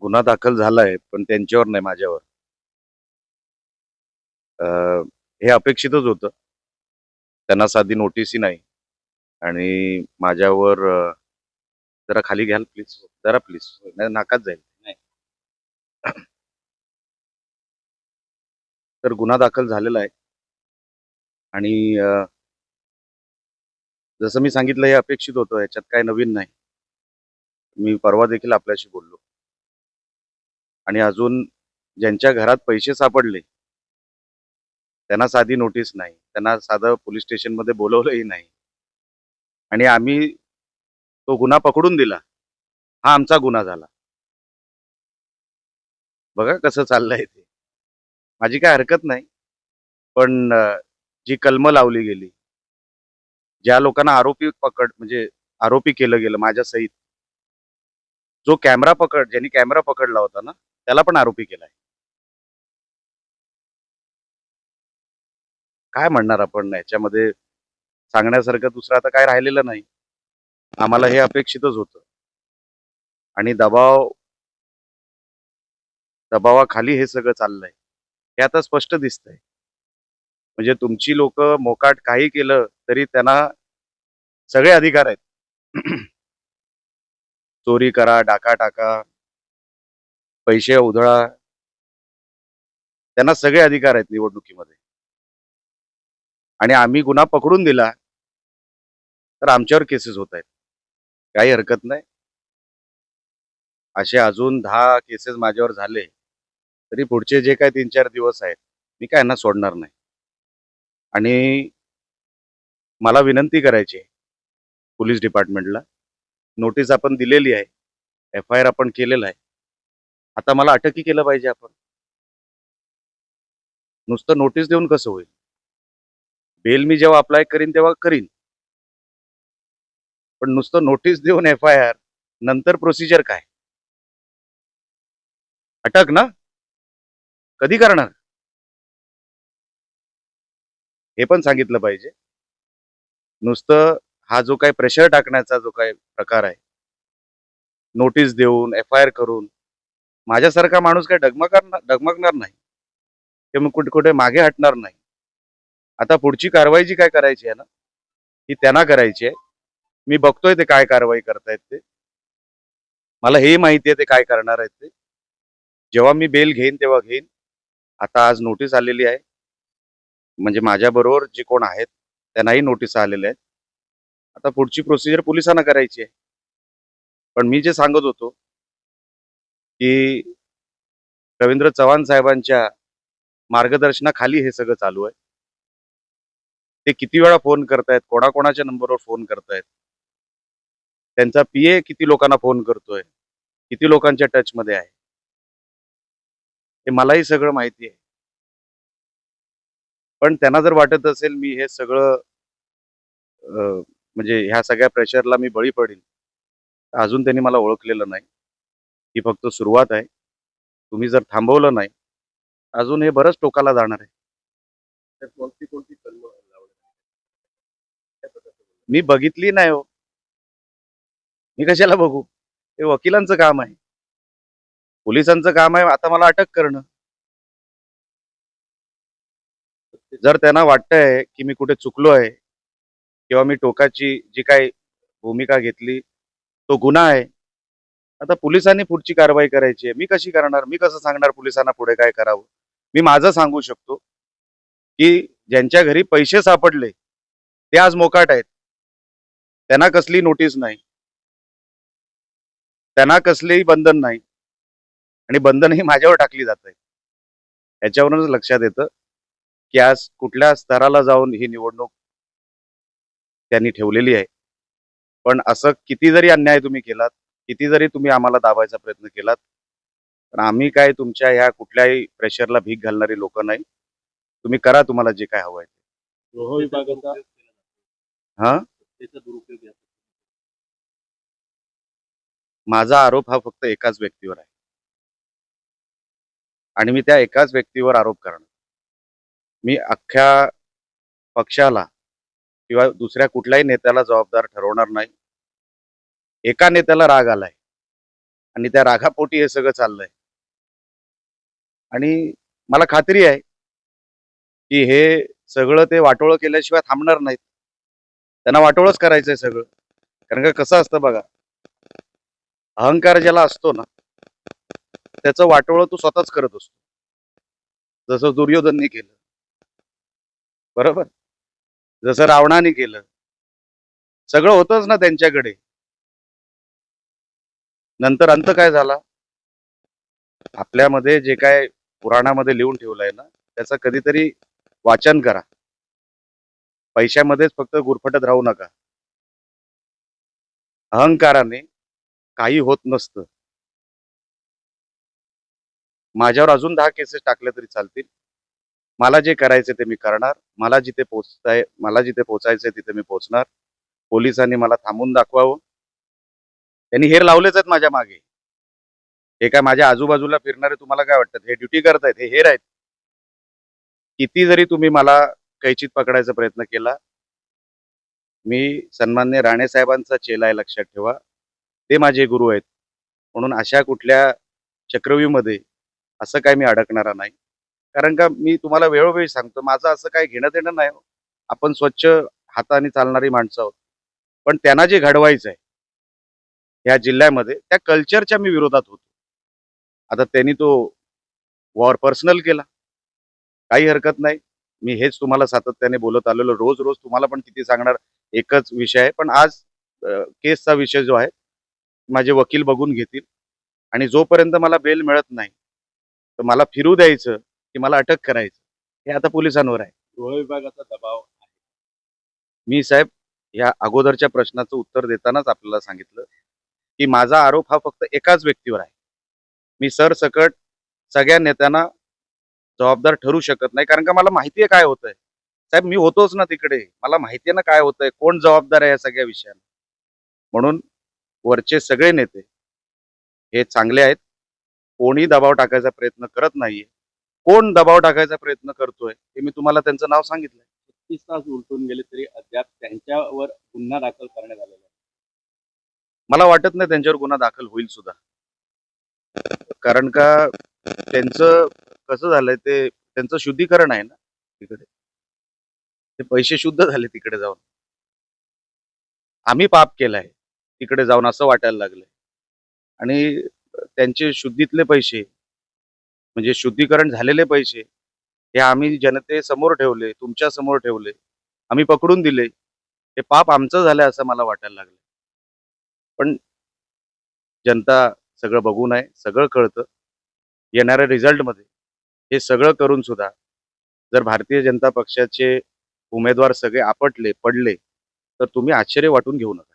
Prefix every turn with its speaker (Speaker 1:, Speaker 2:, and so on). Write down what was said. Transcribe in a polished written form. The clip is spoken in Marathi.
Speaker 1: गुन्हा दाखल झालाय, पण त्यांच्यावर नाही, माझ्यावर. अ, हे अपेक्षितच होतं. त्यांना साधी नोटीसही नाही आणि माझ्यावर जरा खाली घ्याल प्लीज, जरा प्लीज. नाही नाकात जाईल. नाही. तर गुन्हा दाखल झालेला आहे आणि जसं मी सांगितलं हे अपेक्षित होतं. याच्यात काही नवीन नाही. मी परवा देखील आपल्याशी बोललो आणि अजून ज्यांच्या घरात पैसे सापडले, त्यांना साधी नोटीस नाही. त्यांना साधं पोलिस स्टेशनमध्ये बोलवलंही नाही आणि आम्ही तो गुन्हा पकडून दिला. हा आमचा गुन्हा झाला. बघा कसं चाललंय ते. माझी काही हरकत नाही. पण जी कलमं लावली गेली, ज्या लोकांना म्हणजे आरोपी केलं गेलं माझ्यासहित, ज्यांनी कॅमेरा पकडला होता ना, त्याला पण आरोपी केलाय. काय म्हणणार आपण याच्यामध्ये? सांगण्यासारखं दुसरं आता काय राहिलेलं नाही. आम्हाला हे अपेक्षितच होतं आणि दबावाखाली हे सगळं चाललंय. हे आता स्पष्ट दिसतंय. म्हणजे तुमची लोकं मोकाट काही केलं तरी त्यांना सगळे अधिकार आहेत. चोरी करा, डाका टाका, पैसे उधळा, त्यांना सगळे अधिकार आहेत निवडणुकीमध्ये. आणि आम्ही गुन्हा पकडून दिला, तर आमच्यावर केसेस होतायत. काही हरकत नाही. असे अजून 10 केसेस माझ्यावर झाले, तरी पुढचे जे काही 3-4 दिवस आहेत, मी काय यांना सोडणार नाही. आणि मला विनंती करायची आहे पोलीस डिपार्टमेंटला. नोटीस आपण दिलेली आहे. एफ-आय-आर आपण केलेला आहे. आता मला अटकही केलं पाहिजे आपण. नुसतं नोटीस देऊन कसं होईल? बेल मी जेव्हा अप्लाय करीन तेव्हा करीन. पण नुसतं नोटीस देऊन एफ-आय-आर नंतर प्रोसिजर काय? अटक ना? कधी करणार? हे पण सांगितलं पाहिजे. नुसतं हा जो काही प्रेशर टाकण्याचा जो काही प्रकार आहे, नोटीस देऊन, एफ-आय-आर करून, माझ्यासारखा माणूस काही डगमगणार नाही. ते मग कुठे-कुठे मागे हटणार नाही. आता पुढची कारवाई जी काय करायची आहे ना, ती त्यांना करायची आहे. मी बघतोय ते काय कारवाई करतायत ते. मला हेही माहिती आहे ते काय करणार आहेत ते. जेव्हा मी बेल घेईन तेव्हा घेईन. आता आज नोटीस आलेली आहे. म्हणजे माझ्याबरोबर जे कोण आहेत, त्यांनाही नोटीस आलेल्या आहेत. आता पुढची प्रोसिजर पोलिसांना करायची आहे. पण मी जे सांगत होतो, की रवींद्र चव्हाण साहेबांच्या मार्गदर्शनाखाली हे सगळं चालू आहे. ते किती वेळा फोन करतायत, कोणाकोणाच्या नंबरवर फोन करतायत. त्यांचा पी-ए किती लोकांना फोन करतोय, किती लोकांच्या टचमध्ये आहे. हे मलाही सगळं माहिती आहे. पण त्यांना जर वाटत असेल मी हे सगळं म्हणजे ह्या सगळ्या प्रेशरला मी बळी पडेल, तर अजून त्यांनी मला ओळखलेलं नाही. ही फक्त सुरुवात आहे. तुम्ही जर थांबवलं नाही, अजून हे बरंच टोकाला जाणार आहे. तर कोणती कलमं लावण्यात मी बघितली नाही हो. मी कशाला बघू? हे वकिलांचं काम आहे. पोलिसांचं काम आहे आता मला अटक करणं. जर त्यांना वाटतंय, की मी कुठे चुकलो आहे किंवा मी टोकाची जी काही भूमिका घेतली, तो गुन्हा आहे. आता पोलिसांनी पुढची कारवाई करायची आहे. मी कशी करणार? मी कसं सांगणार पोलिसांना पुढे काय करावं? मी माझं सांगू शकतो, की ज्यांच्या घरी पैसे सापडले, ते आज मोकाट आहेत. त्यांना कसली नोटीस नाही. त्यांना कसलेही बंधन नाही आणि बंधनही माझ्यावर टाकली जात आहेत. याच्यावरूनच लक्षात येतं, की आज कुठल्या स्तराला जाऊन ही निवडणूक त्यांनी ठेवलेली आहे. पण असं किती जरी अन्याय तुम्ही केलात, किती जरी तुम्ही आम्हाला दाबायचा प्रयत्न केलात, पण आम्ही काय तुमच्या ह्या कुठल्याही प्रेशरला भीक घालणारी लोकं नाही. तुम्ही करा तुम्हाला जे काय हवंय. गृहविभागाचा हां? माझा आरोप हा फक्त एकाच व्यक्तीवर आहे आणि मी त्या एकाच व्यक्तीवर आरोप करणार. मी अख्ख्या पक्षाला किंवा दुसऱ्या कुठल्याही नेत्याला जबाबदार ठरवणार नाही. एका नेत्याला राग आलाय. आणि त्या रागापोटी हे सगळं चाललंय. आणि मला खात्री आहे की हे सगळं ते वाटोळं केल्याशिवाय थांबणार नाहीत. त्यांना वाटोळंच करायचंय सगळं. कारण का कसं असतं बघा, अहंकार ज्याला असतो ना, त्याचं वाटोळं तो स्वतःच करत असतो. जसं दुर्योधनने केलं, बरोबर? जसं रावणाने केलं. सगळं होतंच ना त्यांच्याकडे. नंतर अंत काय झाला? आपल्यामध्ये जे काय पुराणामध्ये लिहून ठेवलंय ना, त्याचं कधीतरी वाचन करा. पैशामध्येच फक्त गुरफटत राहू नका. अहंकाराने काही होत नसतं. माझ्यावर अजून 10 केसेस टाकल्या तरी चालतील. मला जे करायचं ते मी करणार. मला जिथे पोहोचायचंय तिथे मी पोहोचणार. पोलिसांनी मला थांबवून दाखवावं. त्यांनी हेर लावलेच आहेत माझ्या मागे. हे काय माझ्या आजूबाजूला फिरणारे तुम्हाला काय वाटतात? हे ड्युटी करतायत, हे हेर आहेत. किती जरी तुम्ही मला कैचीत पकडायचा प्रयत्न केला, मी सन्माननीय राणे साहेबांचा चेला आहे लक्षात ठेवा. ते माझे गुरु आहेत. म्हणून अशा कुठल्या चक्रव्यूहमध्ये असं काही मी अडकणारा नाही. कारण का मी तुम्हाला वेळोवेळी सांगतो, माझं असं काही घेणं-देणं नाही हो. आपण स्वच्छ हाताने चालणारी माणसं आहोत. पण त्यांना जे घडवायचं आहे, ह्या जिल्ह्यामध्ये त्या कल्चरच्या मी विरोधात होतो. आता त्यांनी तो वॉर पर्सनल केला. काही हरकत नाही. मी हेच तुम्हाला सातत्याने बोलत आलेलो. रोज-रोज तुम्हाला पण किती सांगणार एकच विषय आहे. पण आज केसचा विषय जो आहे, माझे वकील बघून घेतील आणि जोपर्यंत मला बेल मिळत नाही, तर मला फिरू द्यायचं की मला अटक करायचं, हे आता पोलिसांवर आहे.
Speaker 2: गृह विभागाचा दबाव.
Speaker 1: मी साहेब या अगोदरच्या प्रश्नाचं उत्तर देतानाच आपल्याला सांगितलं, की माझा आरोप हा फक्त एकाच व्यक्तीवर आहे. मी सरसकट सगळ्या नेत्यांना जबाबदार ठरू शकत नाही. कारण का मला माहिती आहे काय होतंय. साहेब मी होतोच ना तिकडे. मला माहिती आहे ना काय होतंय, कोण जबाबदार आहे या सगळ्या विषयाला. म्हणून वरचे सगळे नेते हे चांगले आहेत. कोणी दबाव टाकायचा प्रयत्न करत नाहीये. कोण दबाव टाकायचा प्रयत्न करतोय, हे मी तुम्हाला त्यांचं नाव सांगितलंय.
Speaker 2: 36 तास उलटून गेले तरी अद्याप त्यांच्यावर गुन्हा दाखल करण्यात आलेला आहे.
Speaker 1: मला वाटत नाही त्यांच्यावर गुन्हा दाखल होईल सुद्धा. कारण का त्यांचं कसं झालंय ते त्यांचं शुद्धीकरण आहे ना तिकडे. ते पैसे शुद्ध झाले तिकडे जाऊन. आम्ही पाप केलंय तिकडे जाऊन असं वाटायला लागलंय. आणि त्यांचे शुद्धीतले पैसे म्हणजे शुद्धीकरण झालेले पैसे हे आम्ही जनतेसमोर ठेवले, तुमच्या समोर ठेवले. आम्ही पकडून दिले. हे पाप आमचं झालंय असं मला वाटायला लागलं. पण जनता सगळं बघून आहे, सगळं कळतं. येणाऱ्या रिझल्टमध्ये हे सगळं करून सुद्धा जर भारतीय जनता पक्षाचे उमेदवार सगळे आपटले, पडले, तर तुम्ही आश्चर्य वाटून घेऊ नका.